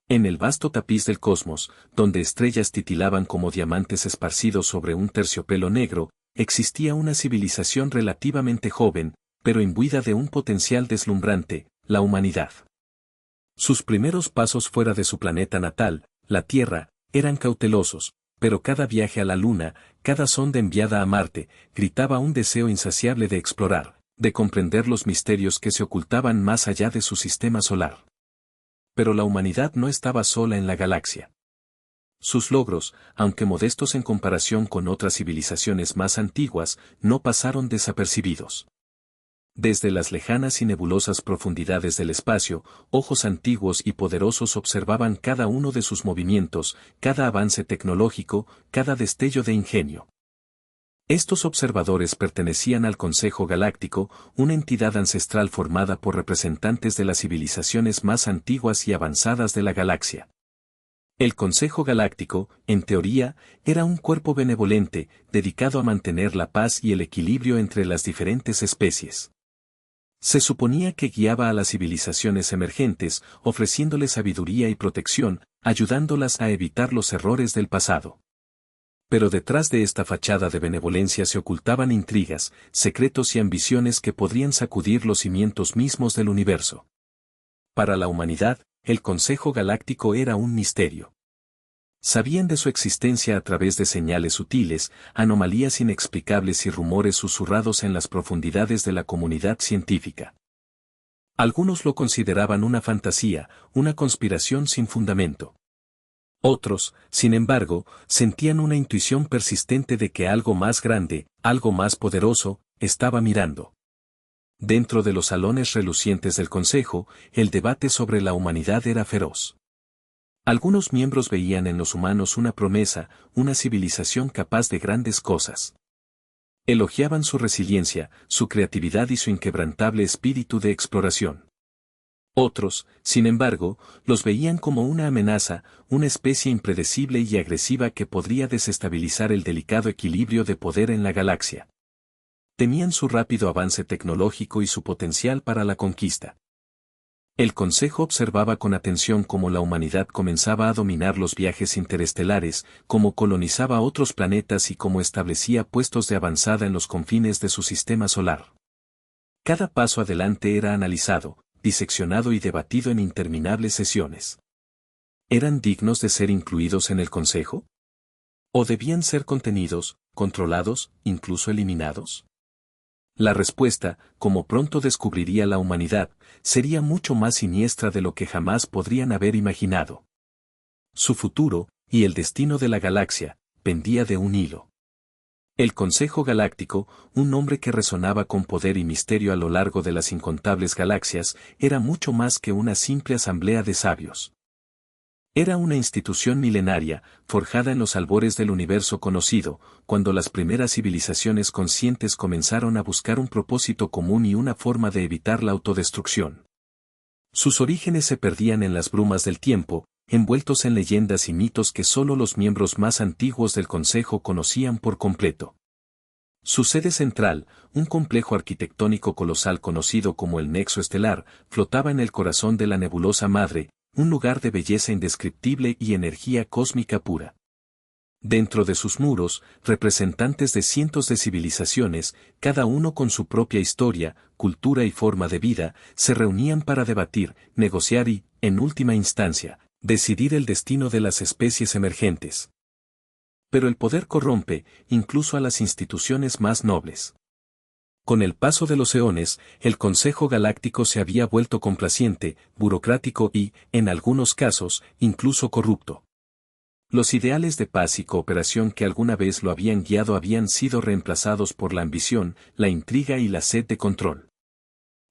En el vasto tapiz del cosmos, donde estrellas titilaban como diamantes esparcidos sobre un terciopelo negro, existía una civilización relativamente joven, pero imbuida de un potencial deslumbrante, la humanidad. Sus primeros pasos fuera de su planeta natal, la Tierra, eran cautelosos, pero cada viaje a la Luna, cada sonda enviada a Marte, gritaba un deseo insaciable de explorar, de comprender los misterios que se ocultaban más allá de su sistema solar. Pero la humanidad no estaba sola en la galaxia. Sus logros, aunque modestos en comparación con otras civilizaciones más antiguas, no pasaron desapercibidos. Desde las lejanas y nebulosas profundidades del espacio, ojos antiguos y poderosos observaban cada uno de sus movimientos, cada avance tecnológico, cada destello de ingenio. Estos observadores pertenecían al Consejo Galáctico, una entidad ancestral formada por representantes de las civilizaciones más antiguas y avanzadas de la galaxia. El Consejo Galáctico, en teoría, era un cuerpo benevolente, dedicado a mantener la paz y el equilibrio entre las diferentes especies. Se suponía que guiaba a las civilizaciones emergentes, ofreciéndoles sabiduría y protección, ayudándolas a evitar los errores del pasado. Pero detrás de esta fachada de benevolencia se ocultaban intrigas, secretos y ambiciones que podrían sacudir los cimientos mismos del universo. Para la humanidad, el Consejo Galáctico era un misterio. Sabían de su existencia a través de señales sutiles, anomalías inexplicables y rumores susurrados en las profundidades de la comunidad científica. Algunos lo consideraban una fantasía, una conspiración sin fundamento. Otros, sin embargo, sentían una intuición persistente de que algo más grande, algo más poderoso, estaba mirando. Dentro de los salones relucientes del Consejo, el debate sobre la humanidad era feroz. Algunos miembros veían en los humanos una promesa, una civilización capaz de grandes cosas. Elogiaban su resiliencia, su creatividad y su inquebrantable espíritu de exploración. Otros, sin embargo, los veían como una amenaza, una especie impredecible y agresiva que podría desestabilizar el delicado equilibrio de poder en la galaxia. Temían su rápido avance tecnológico y su potencial para la conquista. El Consejo observaba con atención cómo la humanidad comenzaba a dominar los viajes interestelares, cómo colonizaba otros planetas y cómo establecía puestos de avanzada en los confines de su sistema solar. Cada paso adelante era analizado, diseccionado y debatido en interminables sesiones. ¿Eran dignos de ser incluidos en el Consejo? ¿O debían ser contenidos, controlados, incluso eliminados? La respuesta, como pronto descubriría la humanidad, sería mucho más siniestra de lo que jamás podrían haber imaginado. Su futuro, y el destino de la galaxia, pendía de un hilo. El Consejo Galáctico, un nombre que resonaba con poder y misterio a lo largo de las incontables galaxias, era mucho más que una simple asamblea de sabios. Era una institución milenaria, forjada en los albores del universo conocido, cuando las primeras civilizaciones conscientes comenzaron a buscar un propósito común y una forma de evitar la autodestrucción. Sus orígenes se perdían en las brumas del tiempo, envueltos en leyendas y mitos que solo los miembros más antiguos del Consejo conocían por completo. Su sede central, un complejo arquitectónico colosal conocido como el Nexo Estelar, flotaba en el corazón de la nebulosa madre, un lugar de belleza indescriptible y energía cósmica pura. Dentro de sus muros, representantes de cientos de civilizaciones, cada uno con su propia historia, cultura y forma de vida, se reunían para debatir, negociar y, en última instancia, decidir el destino de las especies emergentes. Pero el poder corrompe, incluso a las instituciones más nobles. Con el paso de los eones, el Consejo Galáctico se había vuelto complaciente, burocrático y, en algunos casos, incluso corrupto. Los ideales de paz y cooperación que alguna vez lo habían guiado habían sido reemplazados por la ambición, la intriga y la sed de control.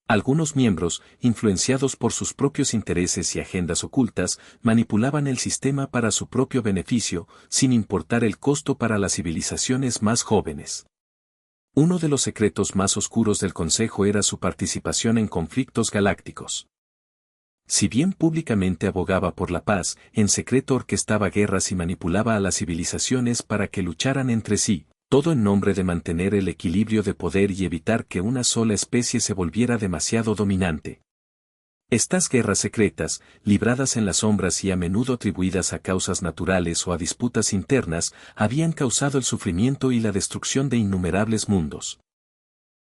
Algunos miembros, influenciados por sus propios intereses y agendas ocultas, manipulaban el sistema para su propio beneficio, sin importar el costo para las civilizaciones más jóvenes. Uno de los secretos más oscuros del Consejo era su participación en conflictos galácticos. Si bien públicamente abogaba por la paz, en secreto orquestaba guerras y manipulaba a las civilizaciones para que lucharan entre sí, todo en nombre de mantener el equilibrio de poder y evitar que una sola especie se volviera demasiado dominante. Estas guerras secretas, libradas en las sombras y a menudo atribuidas a causas naturales o a disputas internas, habían causado el sufrimiento y la destrucción de innumerables mundos.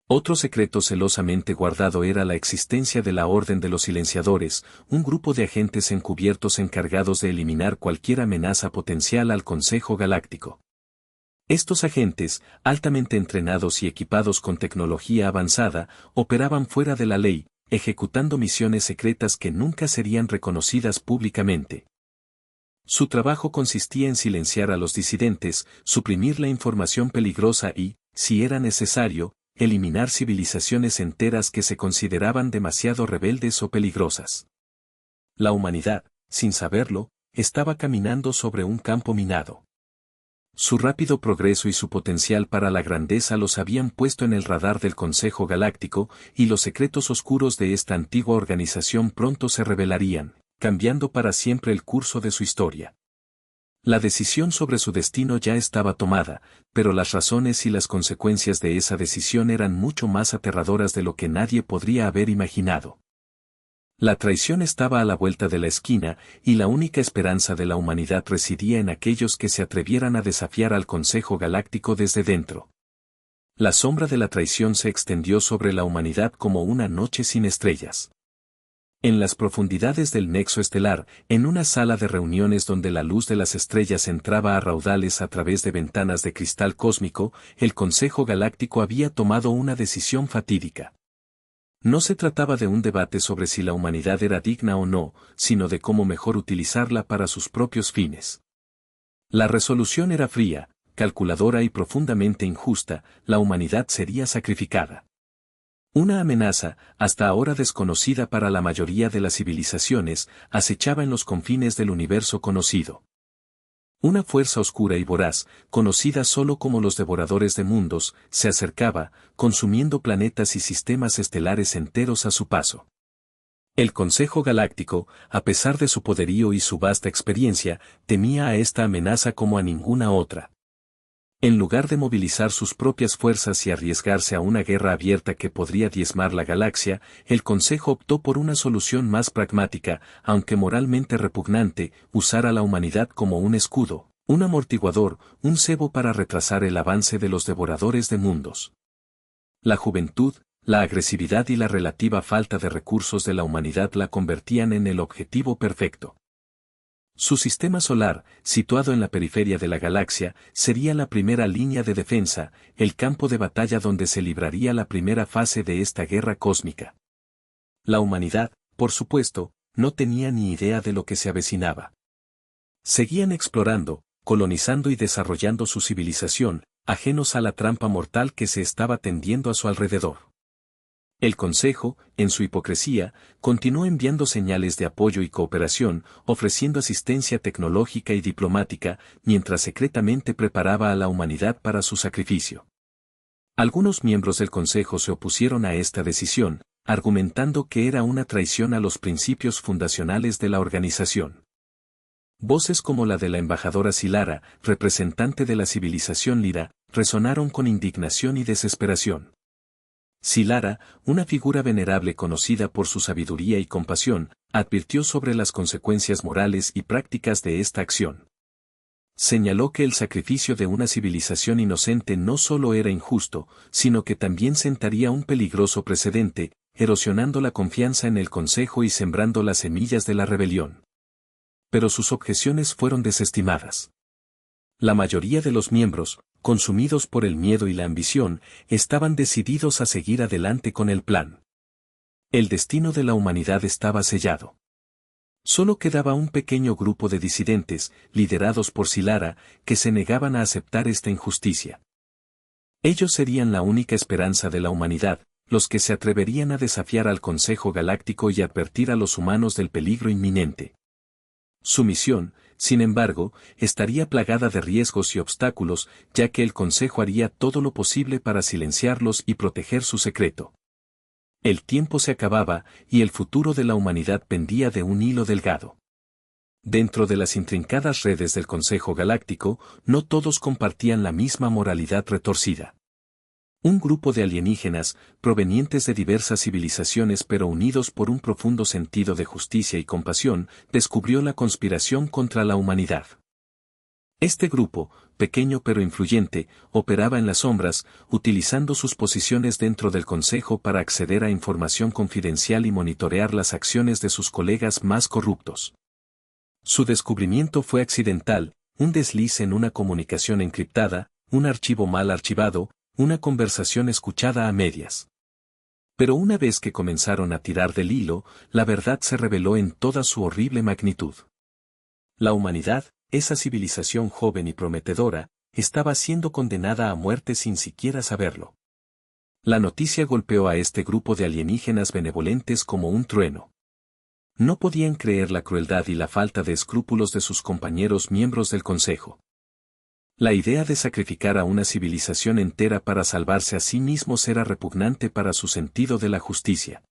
Otro secreto celosamente guardado era la existencia de la Orden de los Silenciadores, un grupo de agentes encubiertos encargados de eliminar cualquier amenaza potencial al Consejo Galáctico. Estos agentes, altamente entrenados y equipados con tecnología avanzada, operaban fuera de la ley, ejecutando misiones secretas que nunca serían reconocidas públicamente. Su trabajo consistía en silenciar a los disidentes, suprimir la información peligrosa y, si era necesario, eliminar civilizaciones enteras que se consideraban demasiado rebeldes o peligrosas. La humanidad, sin saberlo, estaba caminando sobre un campo minado. Su rápido progreso y su potencial para la grandeza los habían puesto en el radar del Consejo Galáctico, y los secretos oscuros de esta antigua organización pronto se revelarían, cambiando para siempre el curso de su historia. La decisión sobre su destino ya estaba tomada, pero las razones y las consecuencias de esa decisión eran mucho más aterradoras de lo que nadie podría haber imaginado. La traición estaba a la vuelta de la esquina, y la única esperanza de la humanidad residía en aquellos que se atrevieran a desafiar al Consejo Galáctico desde dentro. La sombra de la traición se extendió sobre la humanidad como una noche sin estrellas. En las profundidades del nexo estelar, en una sala de reuniones donde la luz de las estrellas entraba a raudales a través de ventanas de cristal cósmico, el Consejo Galáctico había tomado una decisión fatídica. No se trataba de un debate sobre si la humanidad era digna o no, sino de cómo mejor utilizarla para sus propios fines. La resolución era fría, calculadora y profundamente injusta: la humanidad sería sacrificada. Una amenaza, hasta ahora desconocida para la mayoría de las civilizaciones, acechaba en los confines del universo conocido. Una fuerza oscura y voraz, conocida solo como los devoradores de mundos, se acercaba, consumiendo planetas y sistemas estelares enteros a su paso. El Consejo Galáctico, a pesar de su poderío y su vasta experiencia, temía a esta amenaza como a ninguna otra. En lugar de movilizar sus propias fuerzas y arriesgarse a una guerra abierta que podría diezmar la galaxia, el Consejo optó por una solución más pragmática, aunque moralmente repugnante: usar a la humanidad como un escudo, un amortiguador, un cebo para retrasar el avance de los devoradores de mundos. La juventud, la agresividad y la relativa falta de recursos de la humanidad la convertían en el objetivo perfecto. Su sistema solar, situado en la periferia de la galaxia, sería la primera línea de defensa, el campo de batalla donde se libraría la primera fase de esta guerra cósmica. La humanidad, por supuesto, no tenía ni idea de lo que se avecinaba. Seguían explorando, colonizando y desarrollando su civilización, ajenos a la trampa mortal que se estaba tendiendo a su alrededor. El Consejo, en su hipocresía, continuó enviando señales de apoyo y cooperación, ofreciendo asistencia tecnológica y diplomática, mientras secretamente preparaba a la humanidad para su sacrificio. Algunos miembros del Consejo se opusieron a esta decisión, argumentando que era una traición a los principios fundacionales de la organización. Voces como la de la embajadora Silara, representante de la civilización Lyra, resonaron con indignación y desesperación. Silara, una figura venerable conocida por su sabiduría y compasión, advirtió sobre las consecuencias morales y prácticas de esta acción. Señaló que el sacrificio de una civilización inocente no solo era injusto, sino que también sentaría un peligroso precedente, erosionando la confianza en el Consejo y sembrando las semillas de la rebelión. Pero sus objeciones fueron desestimadas. La mayoría de los miembros, consumidos por el miedo y la ambición, estaban decididos a seguir adelante con el plan. El destino de la humanidad estaba sellado. Solo quedaba un pequeño grupo de disidentes, liderados por Silara, que se negaban a aceptar esta injusticia. Ellos serían la única esperanza de la humanidad, los que se atreverían a desafiar al Consejo Galáctico y advertir a los humanos del peligro inminente. Su misión, sin embargo, estaría plagada de riesgos y obstáculos, ya que el Consejo haría todo lo posible para silenciarlos y proteger su secreto. El tiempo se acababa, y el futuro de la humanidad pendía de un hilo delgado. Dentro de las intrincadas redes del Consejo Galáctico, no todos compartían la misma moralidad retorcida. Un grupo de alienígenas, provenientes de diversas civilizaciones pero unidos por un profundo sentido de justicia y compasión, descubrió la conspiración contra la humanidad. Este grupo, pequeño pero influyente, operaba en las sombras, utilizando sus posiciones dentro del Consejo para acceder a información confidencial y monitorear las acciones de sus colegas más corruptos. Su descubrimiento fue accidental, un desliz en una comunicación encriptada, un archivo mal archivado, una conversación escuchada a medias. Pero una vez que comenzaron a tirar del hilo, la verdad se reveló en toda su horrible magnitud. La humanidad, esa civilización joven y prometedora, estaba siendo condenada a muerte sin siquiera saberlo. La noticia golpeó a este grupo de alienígenas benevolentes como un trueno. No podían creer la crueldad y la falta de escrúpulos de sus compañeros miembros del Consejo. La idea de sacrificar a una civilización entera para salvarse a sí mismos era repugnante para su sentido de la justicia.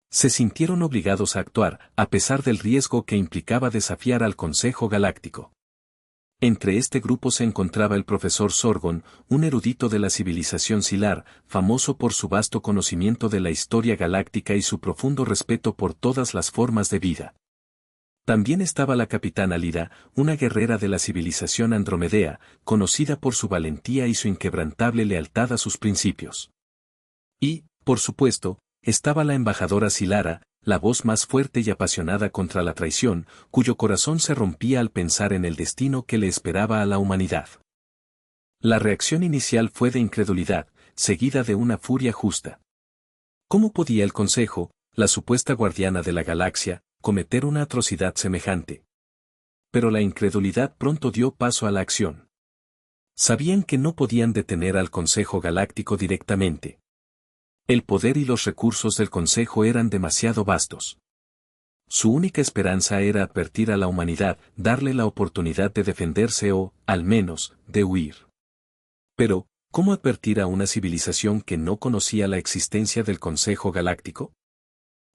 Se sintieron obligados a actuar, a pesar del riesgo que implicaba desafiar al Consejo Galáctico. Entre este grupo se encontraba el profesor Sorgon, un erudito de la civilización Silar, famoso por su vasto conocimiento de la historia galáctica y su profundo respeto por todas las formas de vida. También estaba la capitana Lyra, una guerrera de la civilización andromedea, conocida por su valentía y su inquebrantable lealtad a sus principios. Y, por supuesto, estaba la embajadora Silara, la voz más fuerte y apasionada contra la traición, cuyo corazón se rompía al pensar en el destino que le esperaba a la humanidad. La reacción inicial fue de incredulidad, seguida de una furia justa. ¿Cómo podía el Consejo, la supuesta guardiana de la galaxia, cometer una atrocidad semejante? Pero la incredulidad pronto dio paso a la acción. Sabían que no podían detener al Consejo Galáctico directamente. El poder y los recursos del Consejo eran demasiado vastos. Su única esperanza era advertir a la humanidad, darle la oportunidad de defenderse o, al menos, de huir. Pero, ¿cómo advertir a una civilización que no conocía la existencia del Consejo Galáctico?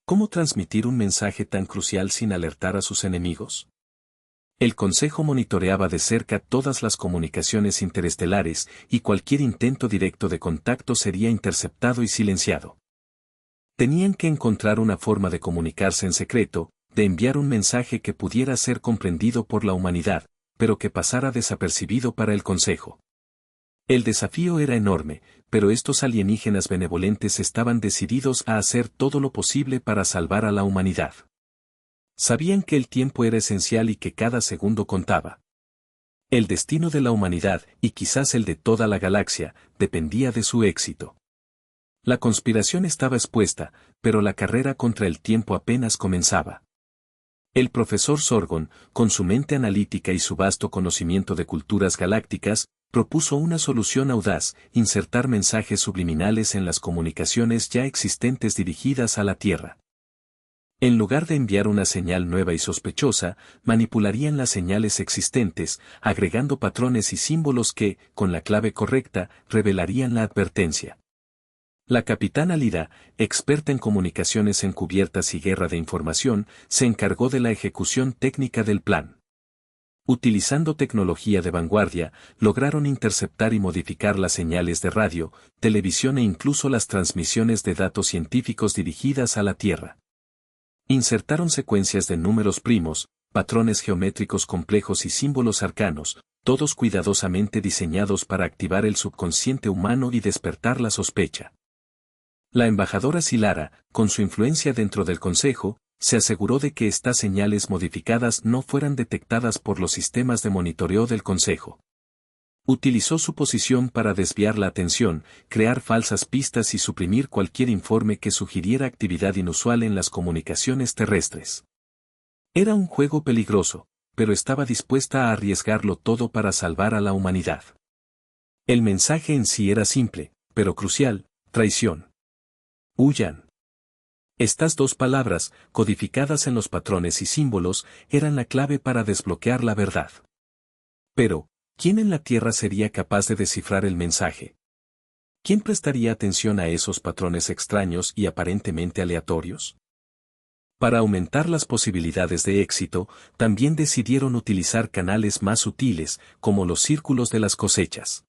¿Cómo transmitir un mensaje tan crucial sin alertar a sus enemigos? El Consejo monitoreaba de cerca todas las comunicaciones interestelares y cualquier intento directo de contacto sería interceptado y silenciado. Tenían que encontrar una forma de comunicarse en secreto, de enviar un mensaje que pudiera ser comprendido por la humanidad, pero que pasara desapercibido para el Consejo. El desafío era enorme, pero estos alienígenas benevolentes estaban decididos a hacer todo lo posible para salvar a la humanidad. Sabían que el tiempo era esencial y que cada segundo contaba. El destino de la humanidad, y quizás el de toda la galaxia, dependía de su éxito. La conspiración estaba expuesta, pero la carrera contra el tiempo apenas comenzaba. El profesor Sorgon, con su mente analítica y su vasto conocimiento de culturas galácticas, propuso una solución audaz: insertar mensajes subliminales en las comunicaciones ya existentes dirigidas a la Tierra. En lugar de enviar una señal nueva y sospechosa, manipularían las señales existentes, agregando patrones y símbolos que, con la clave correcta, revelarían la advertencia. La capitana Lyra, experta en comunicaciones encubiertas y guerra de información, se encargó de la ejecución técnica del plan. Utilizando tecnología de vanguardia, lograron interceptar y modificar las señales de radio, televisión e incluso las transmisiones de datos científicos dirigidas a la Tierra. Insertaron secuencias de números primos, patrones geométricos complejos y símbolos arcanos, todos cuidadosamente diseñados para activar el subconsciente humano y despertar la sospecha. La embajadora Silara, con su influencia dentro del Consejo, se aseguró de que estas señales modificadas no fueran detectadas por los sistemas de monitoreo del Consejo. Utilizó su posición para desviar la atención, crear falsas pistas y suprimir cualquier informe que sugiriera actividad inusual en las comunicaciones terrestres. Era un juego peligroso, pero estaba dispuesta a arriesgarlo todo para salvar a la humanidad. El mensaje en sí era simple, pero crucial: traición. Huyan. Estas dos palabras, codificadas en los patrones y símbolos, eran la clave para desbloquear la verdad. Pero, ¿quién en la Tierra sería capaz de descifrar el mensaje? ¿Quién prestaría atención a esos patrones extraños y aparentemente aleatorios? Para aumentar las posibilidades de éxito, también decidieron utilizar canales más sutiles, como los círculos de las cosechas.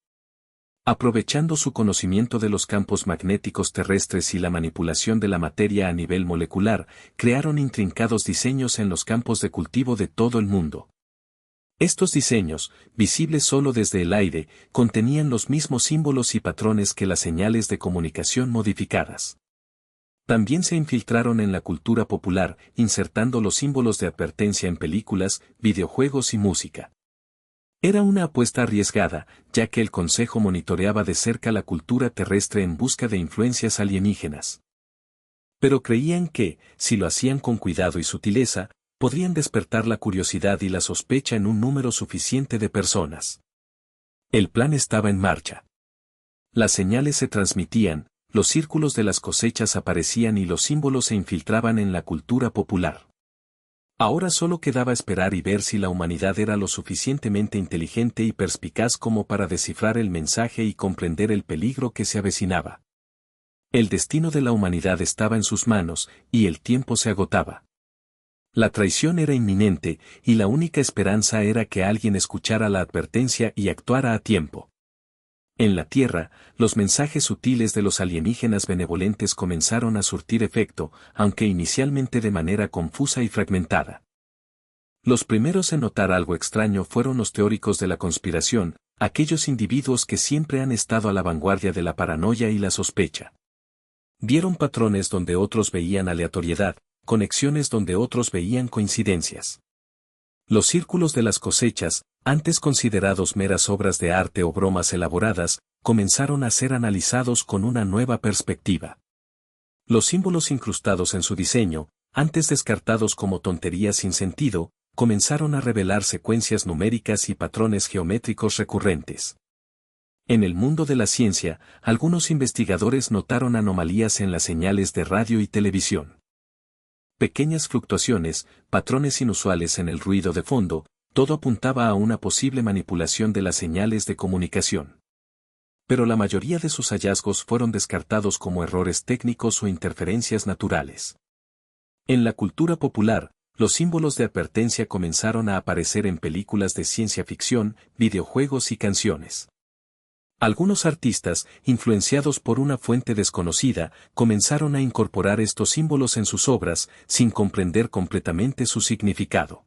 Aprovechando su conocimiento de los campos magnéticos terrestres y la manipulación de la materia a nivel molecular, crearon intrincados diseños en los campos de cultivo de todo el mundo. Estos diseños, visibles solo desde el aire, contenían los mismos símbolos y patrones que las señales de comunicación modificadas. También se infiltraron en la cultura popular, insertando los símbolos de advertencia en películas, videojuegos y música. Era una apuesta arriesgada, ya que el Consejo monitoreaba de cerca la cultura terrestre en busca de influencias alienígenas. Pero creían que, si lo hacían con cuidado y sutileza, podrían despertar la curiosidad y la sospecha en un número suficiente de personas. El plan estaba en marcha. Las señales se transmitían, los círculos de las cosechas aparecían y los símbolos se infiltraban en la cultura popular. Ahora solo quedaba esperar y ver si la humanidad era lo suficientemente inteligente y perspicaz como para descifrar el mensaje y comprender el peligro que se avecinaba. El destino de la humanidad estaba en sus manos, y el tiempo se agotaba. La traición era inminente, y la única esperanza era que alguien escuchara la advertencia y actuara a tiempo. En la Tierra, los mensajes sutiles de los alienígenas benevolentes comenzaron a surtir efecto, aunque inicialmente de manera confusa y fragmentada. Los primeros en notar algo extraño fueron los teóricos de la conspiración, aquellos individuos que siempre han estado a la vanguardia de la paranoia y la sospecha. Vieron patrones donde otros veían aleatoriedad, conexiones donde otros veían coincidencias. Los círculos de las cosechas, antes considerados meras obras de arte o bromas elaboradas, comenzaron a ser analizados con una nueva perspectiva. Los símbolos incrustados en su diseño, antes descartados como tonterías sin sentido, comenzaron a revelar secuencias numéricas y patrones geométricos recurrentes. En el mundo de la ciencia, algunos investigadores notaron anomalías en las señales de radio y televisión. Pequeñas fluctuaciones, patrones inusuales en el ruido de fondo, todo apuntaba a una posible manipulación de las señales de comunicación. Pero la mayoría de sus hallazgos fueron descartados como errores técnicos o interferencias naturales. En la cultura popular, los símbolos de advertencia comenzaron a aparecer en películas de ciencia ficción, videojuegos y canciones. Algunos artistas, influenciados por una fuente desconocida, comenzaron a incorporar estos símbolos en sus obras, sin comprender completamente su significado.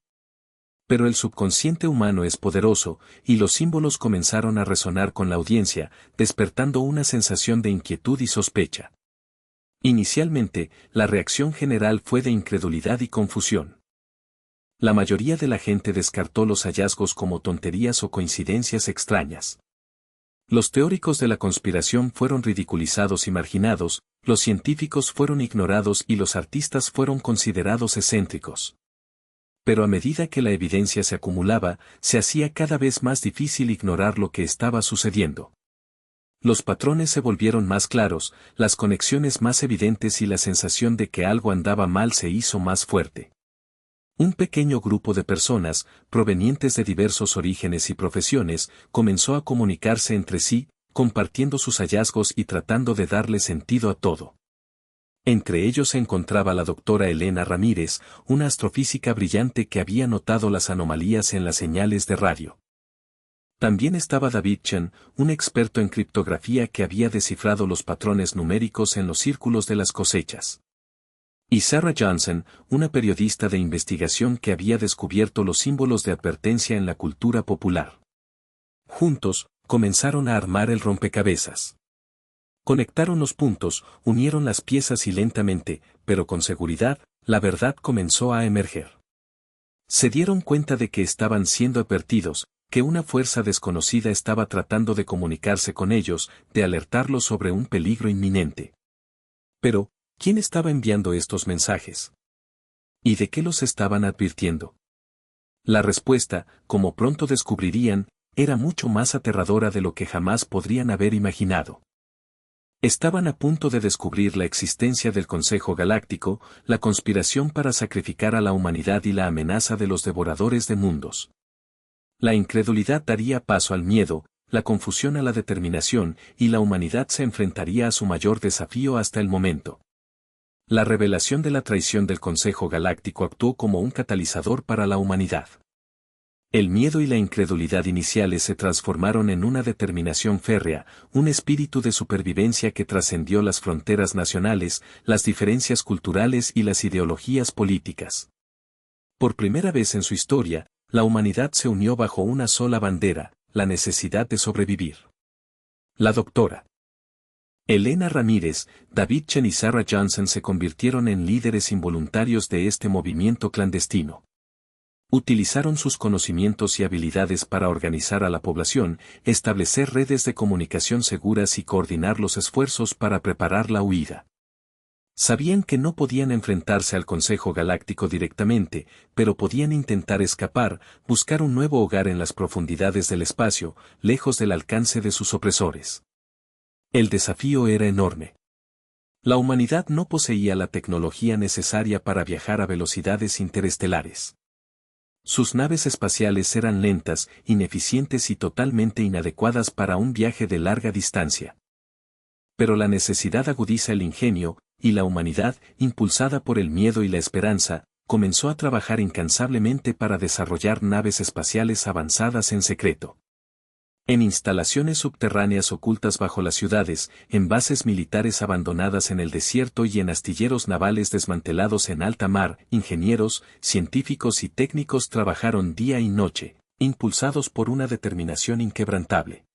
Pero el subconsciente humano es poderoso, y los símbolos comenzaron a resonar con la audiencia, despertando una sensación de inquietud y sospecha. Inicialmente, la reacción general fue de incredulidad y confusión. La mayoría de la gente descartó los hallazgos como tonterías o coincidencias extrañas. Los teóricos de la conspiración fueron ridiculizados y marginados, los científicos fueron ignorados y los artistas fueron considerados excéntricos. Pero a medida que la evidencia se acumulaba, se hacía cada vez más difícil ignorar lo que estaba sucediendo. Los patrones se volvieron más claros, las conexiones más evidentes y la sensación de que algo andaba mal se hizo más fuerte. Un pequeño grupo de personas, provenientes de diversos orígenes y profesiones, comenzó a comunicarse entre sí, compartiendo sus hallazgos y tratando de darle sentido a todo. Entre ellos se encontraba la doctora Elena Ramírez, una astrofísica brillante que había notado las anomalías en las señales de radio. También estaba David Chen, un experto en criptografía que había descifrado los patrones numéricos en los círculos de las cosechas. Y Sarah Johnson, una periodista de investigación que había descubierto los símbolos de advertencia en la cultura popular. Juntos, comenzaron a armar el rompecabezas. Conectaron los puntos, unieron las piezas y lentamente, pero con seguridad, la verdad comenzó a emerger. Se dieron cuenta de que estaban siendo advertidos, que una fuerza desconocida estaba tratando de comunicarse con ellos, de alertarlos sobre un peligro inminente. Pero, ¿quién estaba enviando estos mensajes? ¿Y de qué los estaban advirtiendo? La respuesta, como pronto descubrirían, era mucho más aterradora de lo que jamás podrían haber imaginado. Estaban a punto de descubrir la existencia del Consejo Galáctico, la conspiración para sacrificar a la humanidad y la amenaza de los devoradores de mundos. La incredulidad daría paso al miedo, la confusión a la determinación, y la humanidad se enfrentaría a su mayor desafío hasta el momento. La revelación de la traición del Consejo Galáctico actuó como un catalizador para la humanidad. El miedo y la incredulidad iniciales se transformaron en una determinación férrea, un espíritu de supervivencia que trascendió las fronteras nacionales, las diferencias culturales y las ideologías políticas. Por primera vez en su historia, la humanidad se unió bajo una sola bandera, la necesidad de sobrevivir. La doctora Elena Ramírez, David Chen y Sarah Johnson se convirtieron en líderes involuntarios de este movimiento clandestino. Utilizaron sus conocimientos y habilidades para organizar a la población, establecer redes de comunicación seguras y coordinar los esfuerzos para preparar la huida. Sabían que no podían enfrentarse al Consejo Galáctico directamente, pero podían intentar escapar, buscar un nuevo hogar en las profundidades del espacio, lejos del alcance de sus opresores. El desafío era enorme. La humanidad no poseía la tecnología necesaria para viajar a velocidades interestelares. Sus naves espaciales eran lentas, ineficientes y totalmente inadecuadas para un viaje de larga distancia. Pero la necesidad agudiza el ingenio, y la humanidad, impulsada por el miedo y la esperanza, comenzó a trabajar incansablemente para desarrollar naves espaciales avanzadas en secreto. En instalaciones subterráneas ocultas bajo las ciudades, en bases militares abandonadas en el desierto y en astilleros navales desmantelados en alta mar, ingenieros, científicos y técnicos trabajaron día y noche, impulsados por una determinación inquebrantable.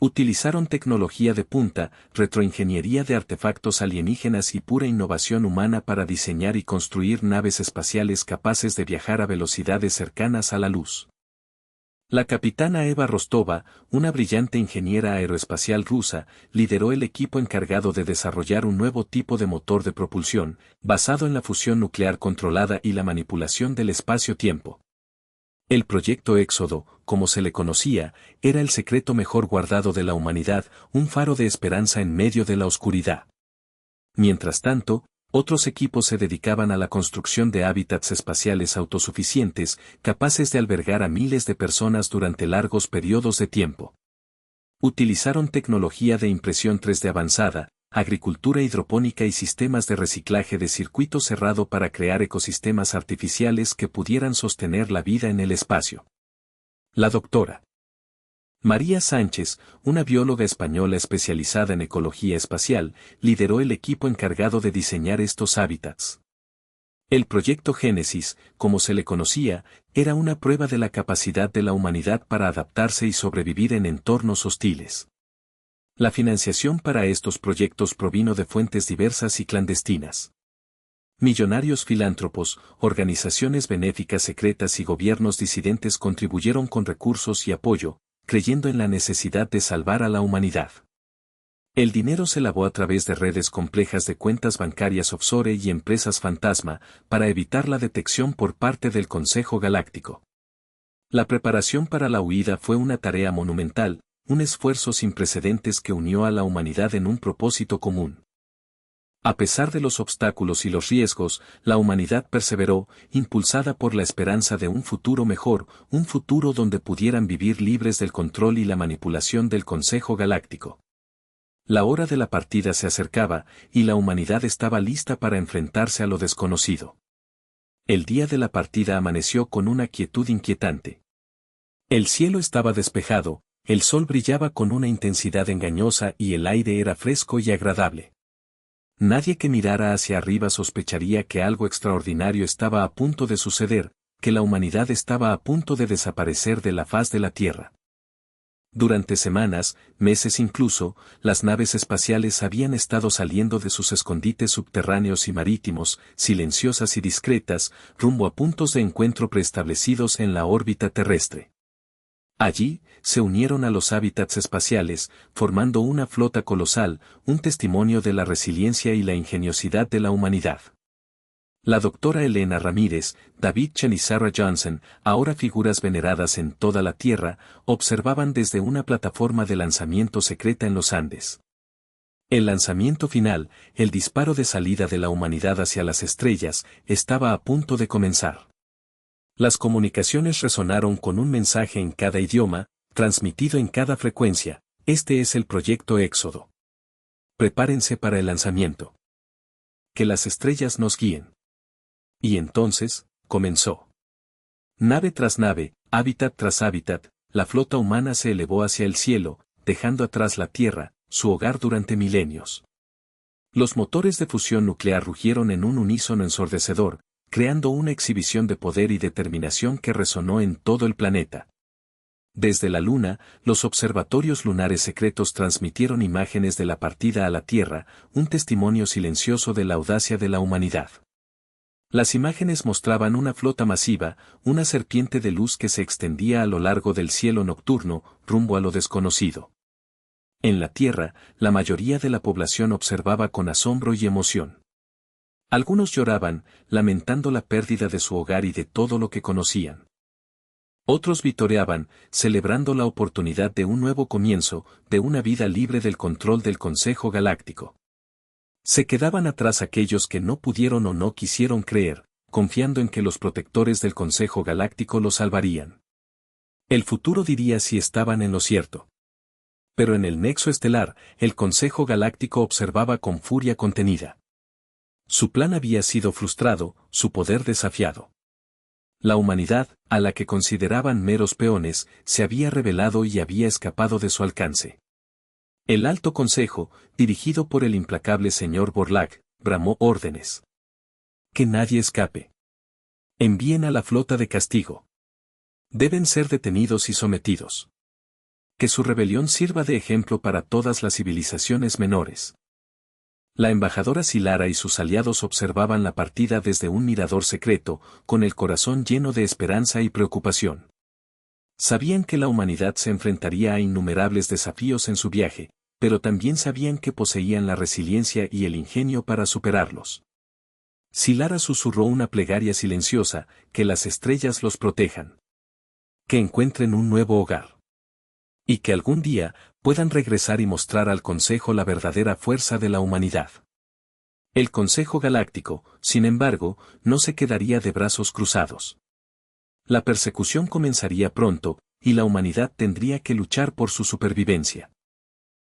Utilizaron tecnología de punta, retroingeniería de artefactos alienígenas y pura innovación humana para diseñar y construir naves espaciales capaces de viajar a velocidades cercanas a la luz. La capitana Eva Rostova, una brillante ingeniera aeroespacial rusa, lideró el equipo encargado de desarrollar un nuevo tipo de motor de propulsión, basado en la fusión nuclear controlada y la manipulación del espacio-tiempo. El proyecto Éxodo, como se le conocía, era el secreto mejor guardado de la humanidad, un faro de esperanza en medio de la oscuridad. Mientras tanto, otros equipos se dedicaban a la construcción de hábitats espaciales autosuficientes, capaces de albergar a miles de personas durante largos periodos de tiempo. Utilizaron tecnología de impresión 3D avanzada, agricultura hidropónica y sistemas de reciclaje de circuito cerrado para crear ecosistemas artificiales que pudieran sostener la vida en el espacio. La doctora María Sánchez, una bióloga española especializada en ecología espacial, lideró el equipo encargado de diseñar estos hábitats. El proyecto Génesis, como se le conocía, era una prueba de la capacidad de la humanidad para adaptarse y sobrevivir en entornos hostiles. La financiación para estos proyectos provino de fuentes diversas y clandestinas. Millonarios filántropos, organizaciones benéficas secretas y gobiernos disidentes contribuyeron con recursos y apoyo, creyendo en la necesidad de salvar a la humanidad. El dinero se lavó a través de redes complejas de cuentas bancarias offshore y empresas fantasma, para evitar la detección por parte del Consejo Galáctico. La preparación para la huida fue una tarea monumental, un esfuerzo sin precedentes que unió a la humanidad en un propósito común. A pesar de los obstáculos y los riesgos, la humanidad perseveró, impulsada por la esperanza de un futuro mejor, un futuro donde pudieran vivir libres del control y la manipulación del Consejo Galáctico. La hora de la partida se acercaba, y la humanidad estaba lista para enfrentarse a lo desconocido. El día de la partida amaneció con una quietud inquietante. El cielo estaba despejado, el sol brillaba con una intensidad engañosa y el aire era fresco y agradable. Nadie que mirara hacia arriba sospecharía que algo extraordinario estaba a punto de suceder, que la humanidad estaba a punto de desaparecer de la faz de la Tierra. Durante semanas, meses incluso, las naves espaciales habían estado saliendo de sus escondites subterráneos y marítimos, silenciosas y discretas, rumbo a puntos de encuentro preestablecidos en la órbita terrestre. Allí, se unieron a los hábitats espaciales, formando una flota colosal, un testimonio de la resiliencia y la ingeniosidad de la humanidad. La doctora Elena Ramírez, David Chen y Sarah Johnson, ahora figuras veneradas en toda la Tierra, observaban desde una plataforma de lanzamiento secreta en los Andes. El lanzamiento final, el disparo de salida de la humanidad hacia las estrellas, estaba a punto de comenzar. Las comunicaciones resonaron con un mensaje en cada idioma, transmitido en cada frecuencia: este es el proyecto Éxodo. Prepárense para el lanzamiento. Que las estrellas nos guíen. Y entonces, comenzó. Nave tras nave, hábitat tras hábitat, la flota humana se elevó hacia el cielo, dejando atrás la Tierra, su hogar durante milenios. Los motores de fusión nuclear rugieron en un unísono ensordecedor, creando una exhibición de poder y determinación que resonó en todo el planeta. Desde la Luna, los observatorios lunares secretos transmitieron imágenes de la partida a la Tierra, un testimonio silencioso de la audacia de la humanidad. Las imágenes mostraban una flota masiva, una serpiente de luz que se extendía a lo largo del cielo nocturno, rumbo a lo desconocido. En la Tierra, la mayoría de la población observaba con asombro y emoción. Algunos lloraban, lamentando la pérdida de su hogar y de todo lo que conocían. Otros vitoreaban, celebrando la oportunidad de un nuevo comienzo, de una vida libre del control del Consejo Galáctico. Se quedaban atrás aquellos que no pudieron o no quisieron creer, confiando en que los protectores del Consejo Galáctico los salvarían. El futuro diría si estaban en lo cierto. Pero en el nexo estelar, el Consejo Galáctico observaba con furia contenida. Su plan había sido frustrado, su poder desafiado. La humanidad, a la que consideraban meros peones, se había rebelado y había escapado de su alcance. El Alto Consejo, dirigido por el implacable señor Borlaug, bramó órdenes. Que nadie escape. Envíen a la flota de castigo. Deben ser detenidos y sometidos. Que su rebelión sirva de ejemplo para todas las civilizaciones menores. La embajadora Silara y sus aliados observaban la partida desde un mirador secreto, con el corazón lleno de esperanza y preocupación. Sabían que la humanidad se enfrentaría a innumerables desafíos en su viaje, pero también sabían que poseían la resiliencia y el ingenio para superarlos. Silara susurró una plegaria silenciosa, que las estrellas los protejan. Que encuentren un nuevo hogar. Y que algún día puedan regresar y mostrar al Consejo la verdadera fuerza de la humanidad. El Consejo Galáctico, sin embargo, no se quedaría de brazos cruzados. La persecución comenzaría pronto, y la humanidad tendría que luchar por su supervivencia.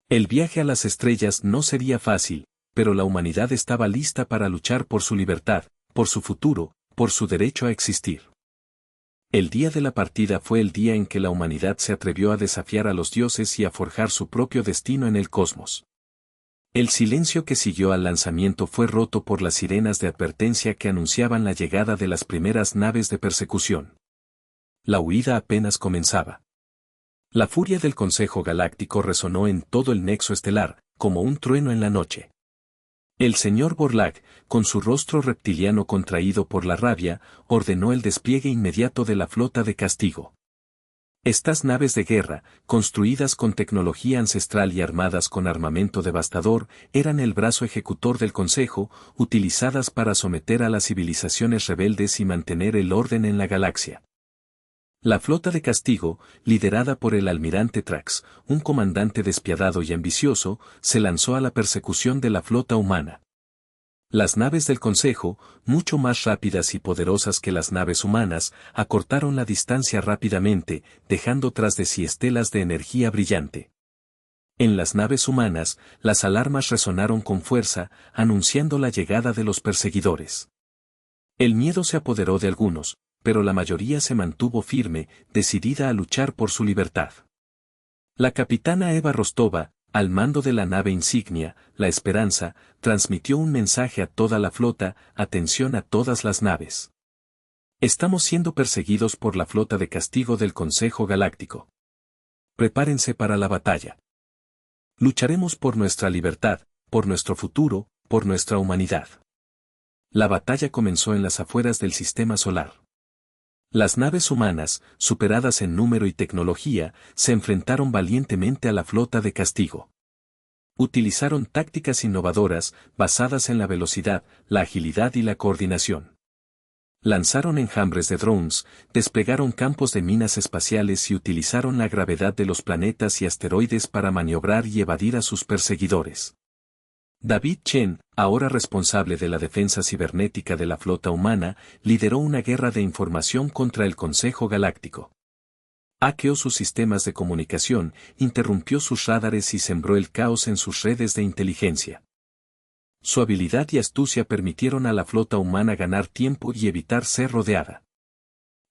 El viaje a las estrellas no sería fácil, pero la humanidad estaba lista para luchar por su libertad, por su futuro, por su derecho a existir. El día de la partida fue el día en que la humanidad se atrevió a desafiar a los dioses y a forjar su propio destino en el cosmos. El silencio que siguió al lanzamiento fue roto por las sirenas de advertencia que anunciaban la llegada de las primeras naves de persecución. La huida apenas comenzaba. La furia del Consejo Galáctico resonó en todo el nexo estelar, como un trueno en la noche. El señor Borlaug, con su rostro reptiliano contraído por la rabia, ordenó el despliegue inmediato de la flota de castigo. Estas naves de guerra, construidas con tecnología ancestral y armadas con armamento devastador, eran el brazo ejecutor del Consejo, utilizadas para someter a las civilizaciones rebeldes y mantener el orden en la galaxia. La flota de castigo, liderada por el almirante Trax, un comandante despiadado y ambicioso, se lanzó a la persecución de la flota humana. Las naves del Consejo, mucho más rápidas y poderosas que las naves humanas, acortaron la distancia rápidamente, dejando tras de sí estelas de energía brillante. En las naves humanas, las alarmas resonaron con fuerza, anunciando la llegada de los perseguidores. El miedo se apoderó de algunos, pero la mayoría se mantuvo firme, decidida a luchar por su libertad. La capitana Eva Rostova, al mando de la nave insignia, La Esperanza, transmitió un mensaje a toda la flota: atención a todas las naves. Estamos siendo perseguidos por la flota de castigo del Consejo Galáctico. Prepárense para la batalla. Lucharemos por nuestra libertad, por nuestro futuro, por nuestra humanidad. La batalla comenzó en las afueras del sistema solar. Las naves humanas, superadas en número y tecnología, se enfrentaron valientemente a la flota de castigo. Utilizaron tácticas innovadoras, basadas en la velocidad, la agilidad y la coordinación. Lanzaron enjambres de drones, desplegaron campos de minas espaciales y utilizaron la gravedad de los planetas y asteroides para maniobrar y evadir a sus perseguidores. David Chen, ahora responsable de la defensa cibernética de la flota humana, lideró una guerra de información contra el Consejo Galáctico. Hackeó sus sistemas de comunicación, interrumpió sus radares y sembró el caos en sus redes de inteligencia. Su habilidad y astucia permitieron a la flota humana ganar tiempo y evitar ser rodeada.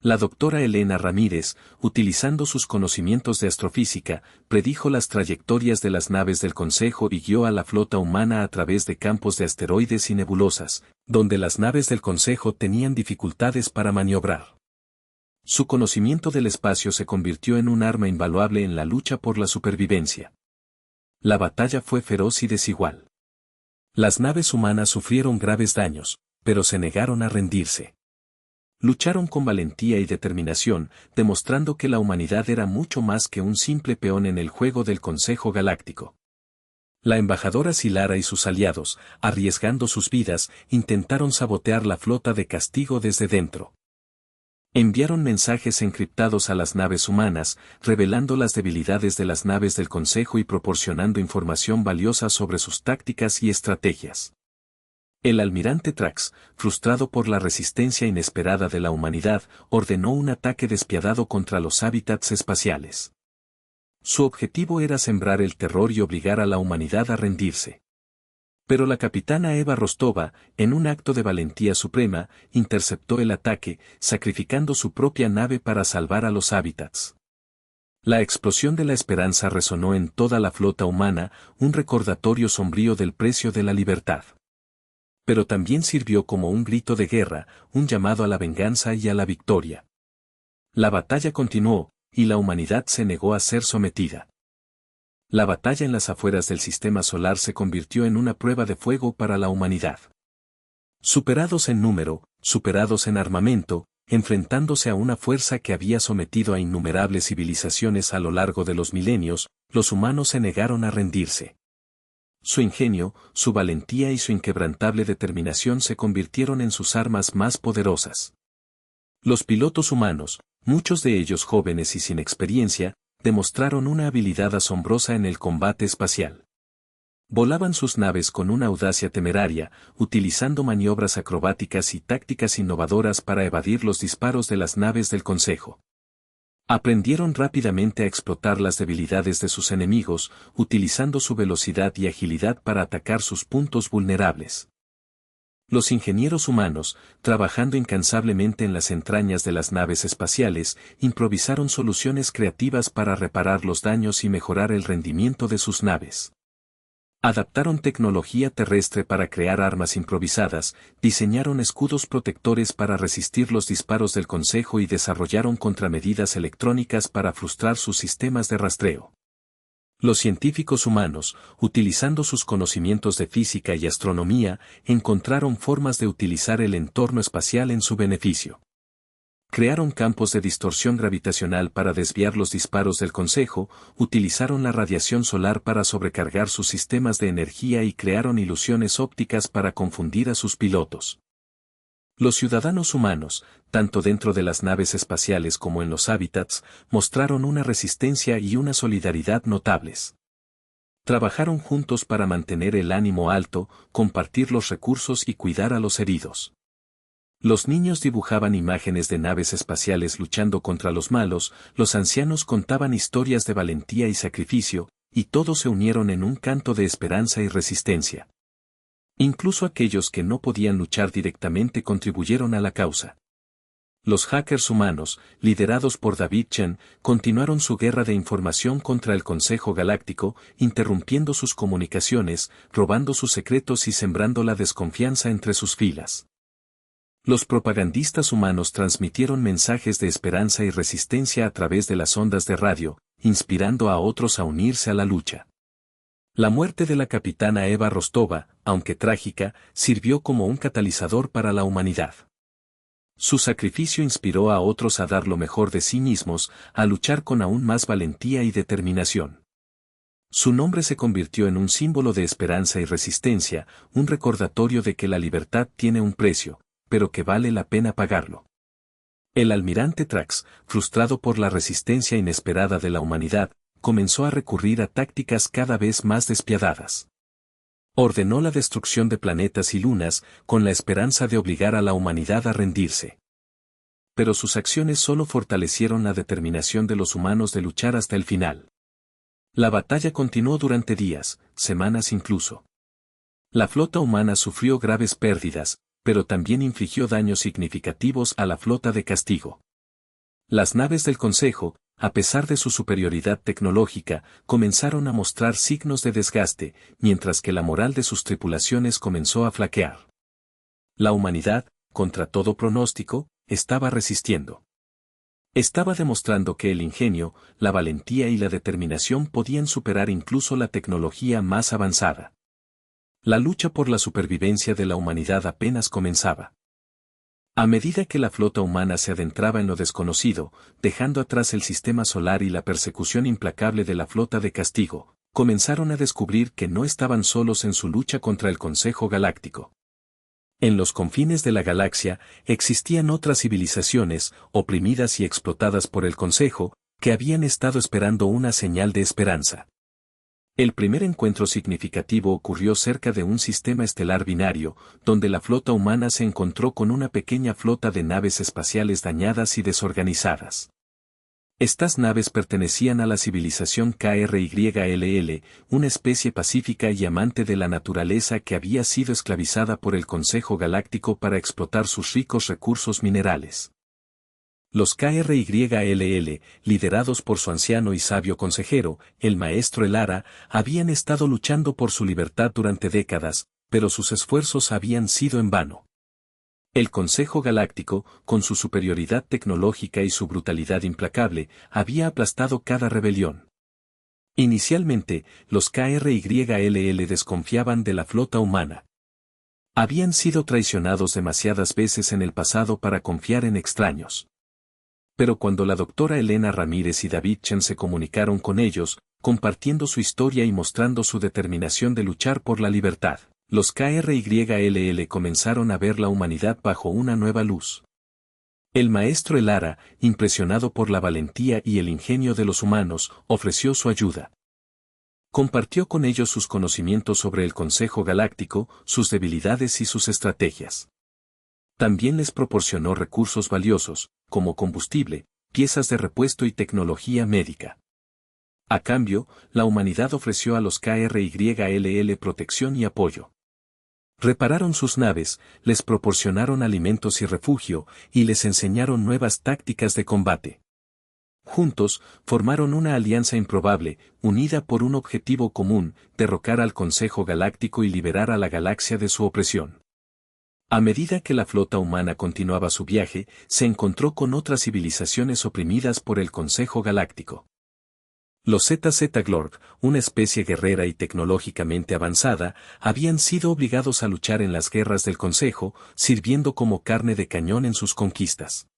La doctora Elena Ramírez, utilizando sus conocimientos de astrofísica, predijo las trayectorias de las naves del Consejo y guió a la flota humana a través de campos de asteroides y nebulosas, donde las naves del Consejo tenían dificultades para maniobrar. Su conocimiento del espacio se convirtió en un arma invaluable en la lucha por la supervivencia. La batalla fue feroz y desigual. Las naves humanas sufrieron graves daños, pero se negaron a rendirse. Lucharon con valentía y determinación, demostrando que la humanidad era mucho más que un simple peón en el juego del Consejo Galáctico. La embajadora Silara y sus aliados, arriesgando sus vidas, intentaron sabotear la flota de Castigo desde dentro. Enviaron mensajes encriptados a las naves humanas, revelando las debilidades de las naves del Consejo y proporcionando información valiosa sobre sus tácticas y estrategias. El almirante Trax, frustrado por la resistencia inesperada de la humanidad, ordenó un ataque despiadado contra los hábitats espaciales. Su objetivo era sembrar el terror y obligar a la humanidad a rendirse. Pero la capitana Eva Rostova, en un acto de valentía suprema, interceptó el ataque, sacrificando su propia nave para salvar a los hábitats. La explosión de la esperanza resonó en toda la flota humana, un recordatorio sombrío del precio de la libertad. Pero también sirvió como un grito de guerra, un llamado a la venganza y a la victoria. La batalla continuó, y la humanidad se negó a ser sometida. La batalla en las afueras del sistema solar se convirtió en una prueba de fuego para la humanidad. Superados en número, superados en armamento, enfrentándose a una fuerza que había sometido a innumerables civilizaciones a lo largo de los milenios, los humanos se negaron a rendirse. Su ingenio, su valentía y su inquebrantable determinación se convirtieron en sus armas más poderosas. Los pilotos humanos, muchos de ellos jóvenes y sin experiencia, demostraron una habilidad asombrosa en el combate espacial. Volaban sus naves con una audacia temeraria, utilizando maniobras acrobáticas y tácticas innovadoras para evadir los disparos de las naves del Consejo. Aprendieron rápidamente a explotar las debilidades de sus enemigos, utilizando su velocidad y agilidad para atacar sus puntos vulnerables. Los ingenieros humanos, trabajando incansablemente en las entrañas de las naves espaciales, improvisaron soluciones creativas para reparar los daños y mejorar el rendimiento de sus naves. Adaptaron tecnología terrestre para crear armas improvisadas, diseñaron escudos protectores para resistir los disparos del Consejo y desarrollaron contramedidas electrónicas para frustrar sus sistemas de rastreo. Los científicos humanos, utilizando sus conocimientos de física y astronomía, encontraron formas de utilizar el entorno espacial en su beneficio. Crearon campos de distorsión gravitacional para desviar los disparos del Consejo, utilizaron la radiación solar para sobrecargar sus sistemas de energía y crearon ilusiones ópticas para confundir a sus pilotos. Los ciudadanos humanos, tanto dentro de las naves espaciales como en los hábitats, mostraron una resistencia y una solidaridad notables. Trabajaron juntos para mantener el ánimo alto, compartir los recursos y cuidar a los heridos. Los niños dibujaban imágenes de naves espaciales luchando contra los malos, los ancianos contaban historias de valentía y sacrificio, y todos se unieron en un canto de esperanza y resistencia. Incluso aquellos que no podían luchar directamente contribuyeron a la causa. Los hackers humanos, liderados por David Chen, continuaron su guerra de información contra el Consejo Galáctico, interrumpiendo sus comunicaciones, robando sus secretos y sembrando la desconfianza entre sus filas. Los propagandistas humanos transmitieron mensajes de esperanza y resistencia a través de las ondas de radio, inspirando a otros a unirse a la lucha. La muerte de la capitana Eva Rostova, aunque trágica, sirvió como un catalizador para la humanidad. Su sacrificio inspiró a otros a dar lo mejor de sí mismos, a luchar con aún más valentía y determinación. Su nombre se convirtió en un símbolo de esperanza y resistencia, un recordatorio de que la libertad tiene un precio, pero que vale la pena pagarlo. El almirante Trax, frustrado por la resistencia inesperada de la humanidad, comenzó a recurrir a tácticas cada vez más despiadadas. Ordenó la destrucción de planetas y lunas, con la esperanza de obligar a la humanidad a rendirse. Pero sus acciones solo fortalecieron la determinación de los humanos de luchar hasta el final. La batalla continuó durante días, semanas incluso. La flota humana sufrió graves pérdidas, pero también infligió daños significativos a la flota de Castigo. Las naves del Consejo, a pesar de su superioridad tecnológica, comenzaron a mostrar signos de desgaste, mientras que la moral de sus tripulaciones comenzó a flaquear. La humanidad, contra todo pronóstico, estaba resistiendo. Estaba demostrando que el ingenio, la valentía y la determinación podían superar incluso la tecnología más avanzada. La lucha por la supervivencia de la humanidad apenas comenzaba. A medida que la flota humana se adentraba en lo desconocido, dejando atrás el sistema solar y la persecución implacable de la flota de castigo, comenzaron a descubrir que no estaban solos en su lucha contra el Consejo Galáctico. En los confines de la galaxia existían otras civilizaciones, oprimidas y explotadas por el Consejo, que habían estado esperando una señal de esperanza. El primer encuentro significativo ocurrió cerca de un sistema estelar binario, donde la flota humana se encontró con una pequeña flota de naves espaciales dañadas y desorganizadas. Estas naves pertenecían a la civilización KRYLL, una especie pacífica y amante de la naturaleza que había sido esclavizada por el Consejo Galáctico para explotar sus ricos recursos minerales. Los KRYLL, liderados por su anciano y sabio consejero, el maestro Elara, habían estado luchando por su libertad durante décadas, pero sus esfuerzos habían sido en vano. El Consejo Galáctico, con su superioridad tecnológica y su brutalidad implacable, había aplastado cada rebelión. Inicialmente, los KRYLL desconfiaban de la flota humana. Habían sido traicionados demasiadas veces en el pasado para confiar en extraños. Pero cuando la doctora Elena Ramírez y David Chen se comunicaron con ellos, compartiendo su historia y mostrando su determinación de luchar por la libertad, los KRYLL comenzaron a ver la humanidad bajo una nueva luz. El maestro Elara, impresionado por la valentía y el ingenio de los humanos, ofreció su ayuda. Compartió con ellos sus conocimientos sobre el Consejo Galáctico, sus debilidades y sus estrategias. También les proporcionó recursos valiosos, como combustible, piezas de repuesto y tecnología médica. A cambio, la humanidad ofreció a los KRYLL protección y apoyo. Repararon sus naves, les proporcionaron alimentos y refugio, y les enseñaron nuevas tácticas de combate. Juntos, formaron una alianza improbable, unida por un objetivo común, derrocar al Consejo Galáctico y liberar a la galaxia de su opresión. A medida que la flota humana continuaba su viaje, se encontró con otras civilizaciones oprimidas por el Consejo Galáctico. Los ZZ-Glorg, una especie guerrera y tecnológicamente avanzada, habían sido obligados a luchar en las guerras del Consejo, sirviendo como carne de cañón en sus conquistas.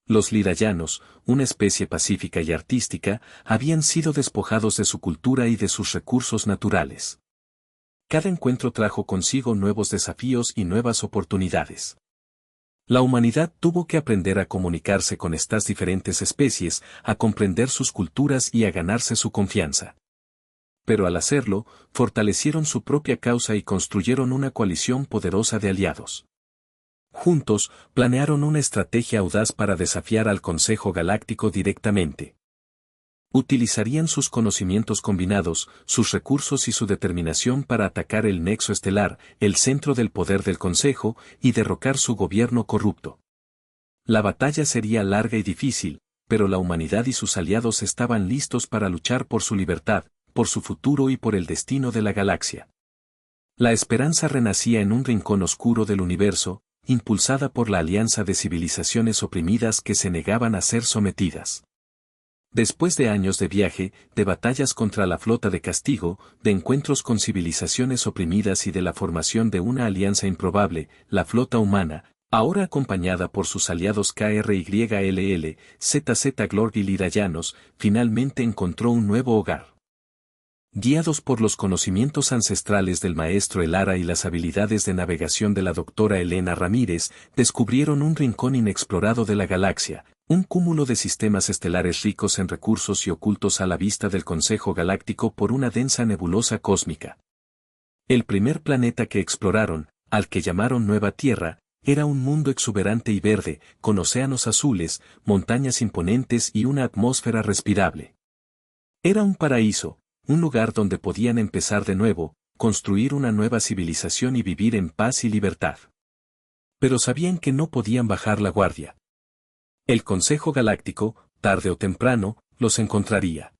Los Lirayanos, una especie pacífica y artística, habían sido despojados de su cultura y de sus recursos naturales. Cada encuentro trajo consigo nuevos desafíos y nuevas oportunidades. La humanidad tuvo que aprender a comunicarse con estas diferentes especies, a comprender sus culturas y a ganarse su confianza. Pero al hacerlo, fortalecieron su propia causa y construyeron una coalición poderosa de aliados. Juntos, planearon una estrategia audaz para desafiar al Consejo Galáctico directamente. Utilizarían sus conocimientos combinados, sus recursos y su determinación para atacar el nexo estelar, el centro del poder del Consejo, y derrocar su gobierno corrupto. La batalla sería larga y difícil, pero la humanidad y sus aliados estaban listos para luchar por su libertad, por su futuro y por el destino de la galaxia. La esperanza renacía en un rincón oscuro del universo, impulsada por la alianza de civilizaciones oprimidas que se negaban a ser sometidas. Después de años de viaje, de batallas contra la flota de castigo, de encuentros con civilizaciones oprimidas y de la formación de una alianza improbable, la flota humana, ahora acompañada por sus aliados KRYLL, ZZ-Glorg y Lirayanos, finalmente encontró un nuevo hogar. Guiados por los conocimientos ancestrales del maestro Elara y las habilidades de navegación de la doctora Elena Ramírez, descubrieron un rincón inexplorado de la galaxia, un cúmulo de sistemas estelares ricos en recursos y ocultos a la vista del Consejo Galáctico por una densa nebulosa cósmica. El primer planeta que exploraron, al que llamaron Nueva Tierra, era un mundo exuberante y verde, con océanos azules, montañas imponentes y una atmósfera respirable. Era un paraíso, un lugar donde podían empezar de nuevo, construir una nueva civilización y vivir en paz y libertad. Pero sabían que no podían bajar la guardia. El Consejo Galáctico, tarde o temprano, los encontraría.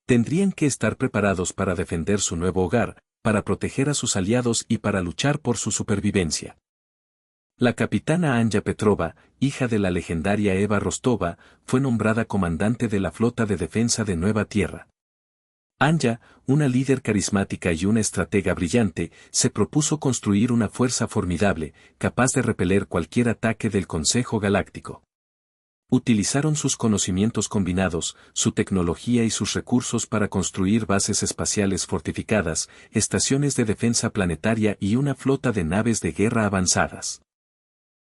Tendrían que estar preparados para defender su nuevo hogar, para proteger a sus aliados y para luchar por su supervivencia. La capitana Anja Petrova, hija de la legendaria Eva Rostova, fue nombrada comandante de la flota de defensa de Nueva Tierra. Anja, una líder carismática y una estratega brillante, se propuso construir una fuerza formidable, capaz de repeler cualquier ataque del Consejo Galáctico. Utilizaron sus conocimientos combinados, su tecnología y sus recursos para construir bases espaciales fortificadas, estaciones de defensa planetaria y una flota de naves de guerra avanzadas.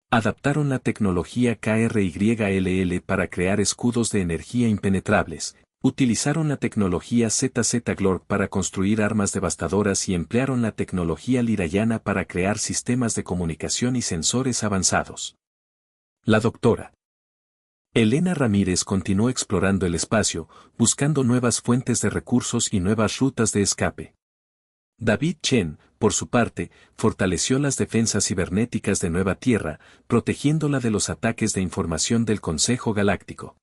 Adaptaron la tecnología KRYLL para crear escudos de energía impenetrables. Utilizaron la tecnología ZZ-Glorg para construir armas devastadoras y emplearon la tecnología Lirayana para crear sistemas de comunicación y sensores avanzados. La doctora Elena Ramírez continuó explorando el espacio, buscando nuevas fuentes de recursos y nuevas rutas de escape. David Chen, por su parte, fortaleció las defensas cibernéticas de Nueva Tierra, protegiéndola de los ataques de información del Consejo Galáctico.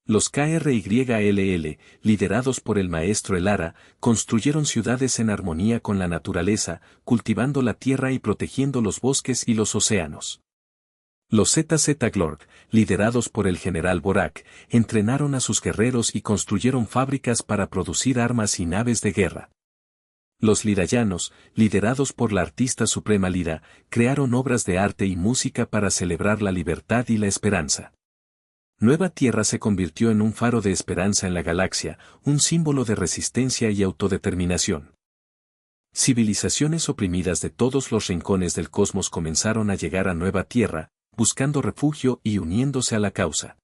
Los KRYLL, liderados por el maestro Elara, construyeron ciudades en armonía con la naturaleza, cultivando la tierra y protegiendo los bosques y los océanos. Los ZZ-Glorg, liderados por el general Borak, entrenaron a sus guerreros y construyeron fábricas para producir armas y naves de guerra. Los Lirayanos, liderados por la artista suprema Lira, crearon obras de arte y música para celebrar la libertad y la esperanza. Nueva Tierra se convirtió en un faro de esperanza en la galaxia, un símbolo de resistencia y autodeterminación. Civilizaciones oprimidas de todos los rincones del cosmos comenzaron a llegar a Nueva Tierra, buscando refugio y uniéndose a la causa.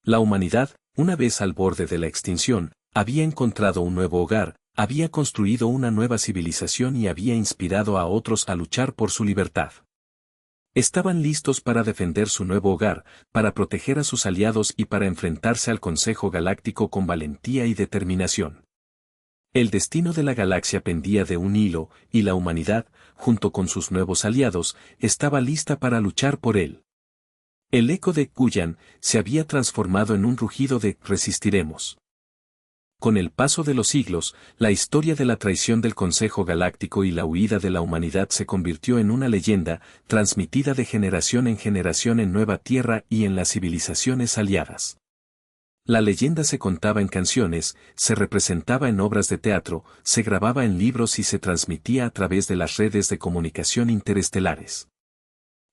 La humanidad, una vez al borde de la extinción, había encontrado un nuevo hogar, había construido una nueva civilización y había inspirado a otros a luchar por su libertad. Estaban listos para defender su nuevo hogar, para proteger a sus aliados y para enfrentarse al Consejo Galáctico con valentía y determinación. El destino de la galaxia pendía de un hilo, y la humanidad, junto con sus nuevos aliados, estaba lista para luchar por él. El eco de Kuyan se había transformado en un rugido de «resistiremos». Con el paso de los siglos, la historia de la traición del Consejo Galáctico y la huida de la humanidad se convirtió en una leyenda, transmitida de generación en generación en Nueva Tierra y en las civilizaciones aliadas. La leyenda se contaba en canciones, se representaba en obras de teatro, se grababa en libros y se transmitía a través de las redes de comunicación interestelares.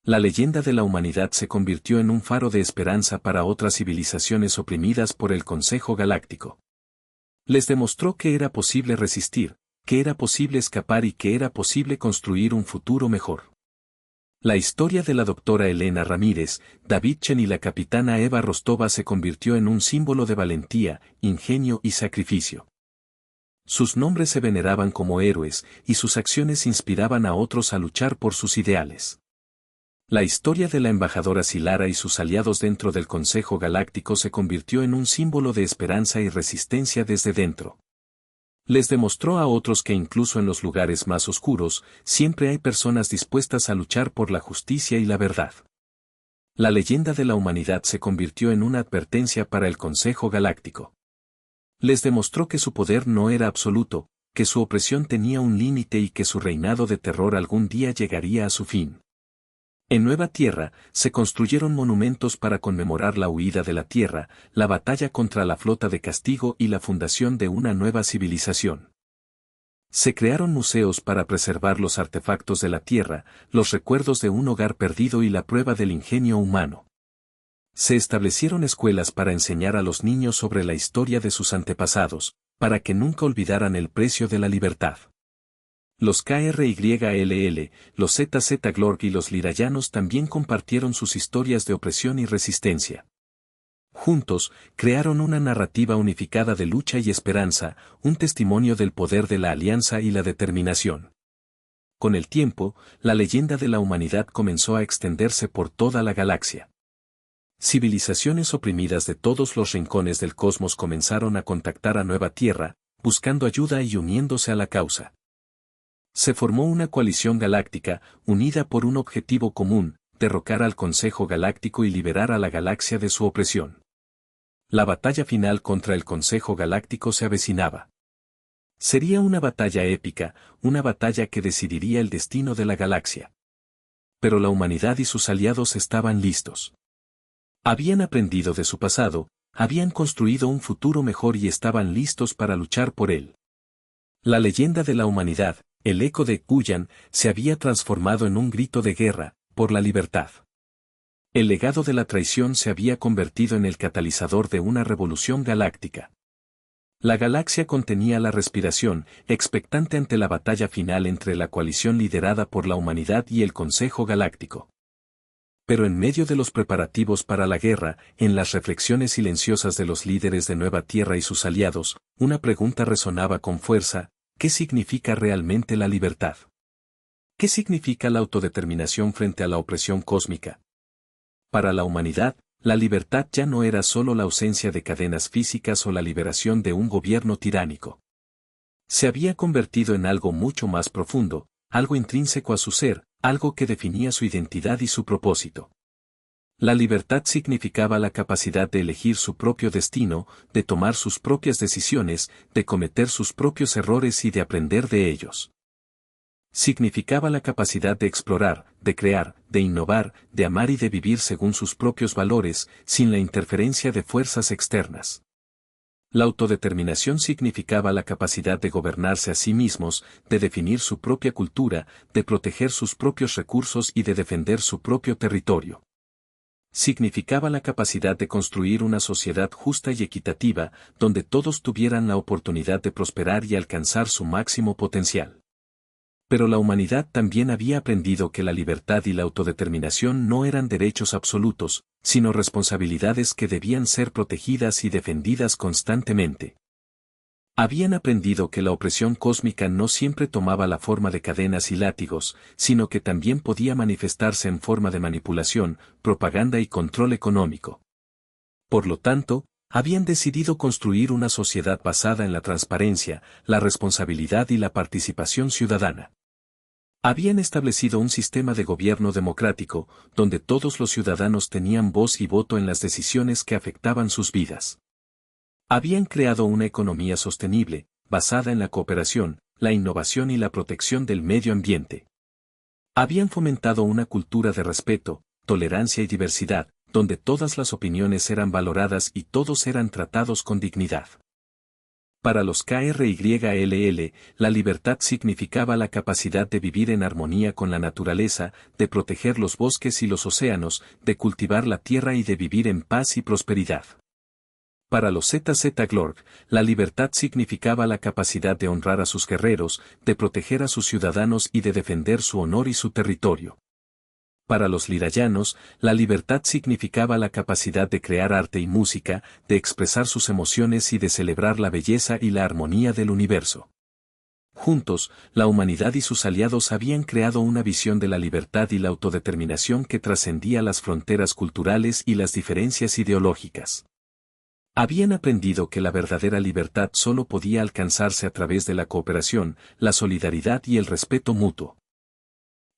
La leyenda de la humanidad se convirtió en un faro de esperanza para otras civilizaciones oprimidas por el Consejo Galáctico. Les demostró que era posible resistir, que era posible escapar y que era posible construir un futuro mejor. La historia de la doctora Elena Ramírez, David Chen y la capitana Eva Rostova se convirtió en un símbolo de valentía, ingenio y sacrificio. Sus nombres se veneraban como héroes y sus acciones inspiraban a otros a luchar por sus ideales. La historia de la embajadora Silara y sus aliados dentro del Consejo Galáctico se convirtió en un símbolo de esperanza y resistencia desde dentro. Les demostró a otros que incluso en los lugares más oscuros, siempre hay personas dispuestas a luchar por la justicia y la verdad. La leyenda de la humanidad se convirtió en una advertencia para el Consejo Galáctico. Les demostró que su poder no era absoluto, que su opresión tenía un límite y que su reinado de terror algún día llegaría a su fin. En Nueva Tierra, se construyeron monumentos para conmemorar la huida de la Tierra, la batalla contra la flota de castigo y la fundación de una nueva civilización. Se crearon museos para preservar los artefactos de la Tierra, los recuerdos de un hogar perdido y la prueba del ingenio humano. Se establecieron escuelas para enseñar a los niños sobre la historia de sus antepasados, para que nunca olvidaran el precio de la libertad. Los KRYLL, los ZZ-Glorg y los Lirayanos también compartieron sus historias de opresión y resistencia. Juntos, crearon una narrativa unificada de lucha y esperanza, un testimonio del poder de la alianza y la determinación. Con el tiempo, la leyenda de la humanidad comenzó a extenderse por toda la galaxia. Civilizaciones oprimidas de todos los rincones del cosmos comenzaron a contactar a Nueva Tierra, buscando ayuda y uniéndose a la causa. Se formó una coalición galáctica, unida por un objetivo común, derrocar al Consejo Galáctico y liberar a la galaxia de su opresión. La batalla final contra el Consejo Galáctico se avecinaba. Sería una batalla épica, una batalla que decidiría el destino de la galaxia. Pero la humanidad y sus aliados estaban listos. Habían aprendido de su pasado, habían construido un futuro mejor y estaban listos para luchar por él. La leyenda de la humanidad, el eco de Guyan, se había transformado en un grito de guerra, por la libertad. El legado de la traición se había convertido en el catalizador de una revolución galáctica. La galaxia contenía la respiración, expectante ante la batalla final entre la coalición liderada por la humanidad y el Consejo Galáctico. Pero en medio de los preparativos para la guerra, en las reflexiones silenciosas de los líderes de Nueva Tierra y sus aliados, una pregunta resonaba con fuerza: ¿qué significa realmente la libertad? ¿Qué significa la autodeterminación frente a la opresión cósmica? Para la humanidad, la libertad ya no era solo la ausencia de cadenas físicas o la liberación de un gobierno tiránico. Se había convertido en algo mucho más profundo, algo intrínseco a su ser, algo que definía su identidad y su propósito. La libertad significaba la capacidad de elegir su propio destino, de tomar sus propias decisiones, de cometer sus propios errores y de aprender de ellos. Significaba la capacidad de explorar, de crear, de innovar, de amar y de vivir según sus propios valores, sin la interferencia de fuerzas externas. La autodeterminación significaba la capacidad de gobernarse a sí mismos, de definir su propia cultura, de proteger sus propios recursos y de defender su propio territorio. Significaba la capacidad de construir una sociedad justa y equitativa, donde todos tuvieran la oportunidad de prosperar y alcanzar su máximo potencial. Pero la humanidad también había aprendido que la libertad y la autodeterminación no eran derechos absolutos, sino responsabilidades que debían ser protegidas y defendidas constantemente. Habían aprendido que la opresión cósmica no siempre tomaba la forma de cadenas y látigos, sino que también podía manifestarse en forma de manipulación, propaganda y control económico. Por lo tanto, habían decidido construir una sociedad basada en la transparencia, la responsabilidad y la participación ciudadana. Habían establecido un sistema de gobierno democrático, donde todos los ciudadanos tenían voz y voto en las decisiones que afectaban sus vidas. Habían creado una economía sostenible, basada en la cooperación, la innovación y la protección del medio ambiente. Habían fomentado una cultura de respeto, tolerancia y diversidad, donde todas las opiniones eran valoradas y todos eran tratados con dignidad. Para los KRYLL, la libertad significaba la capacidad de vivir en armonía con la naturaleza, de proteger los bosques y los océanos, de cultivar la tierra y de vivir en paz y prosperidad. Para los ZZ-Glorg, la libertad significaba la capacidad de honrar a sus guerreros, de proteger a sus ciudadanos y de defender su honor y su territorio. Para los lirayanos, la libertad significaba la capacidad de crear arte y música, de expresar sus emociones y de celebrar la belleza y la armonía del universo. Juntos, la humanidad y sus aliados habían creado una visión de la libertad y la autodeterminación que trascendía las fronteras culturales y las diferencias ideológicas. Habían aprendido que la verdadera libertad solo podía alcanzarse a través de la cooperación, la solidaridad y el respeto mutuo.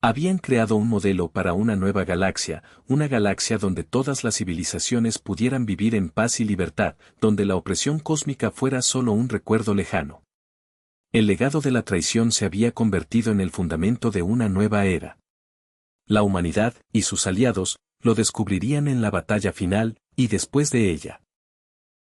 Habían creado un modelo para una nueva galaxia, una galaxia donde todas las civilizaciones pudieran vivir en paz y libertad, donde la opresión cósmica fuera solo un recuerdo lejano. El legado de la traición se había convertido en el fundamento de una nueva era. La humanidad, y sus aliados, lo descubrirían en la batalla final, y después de ella.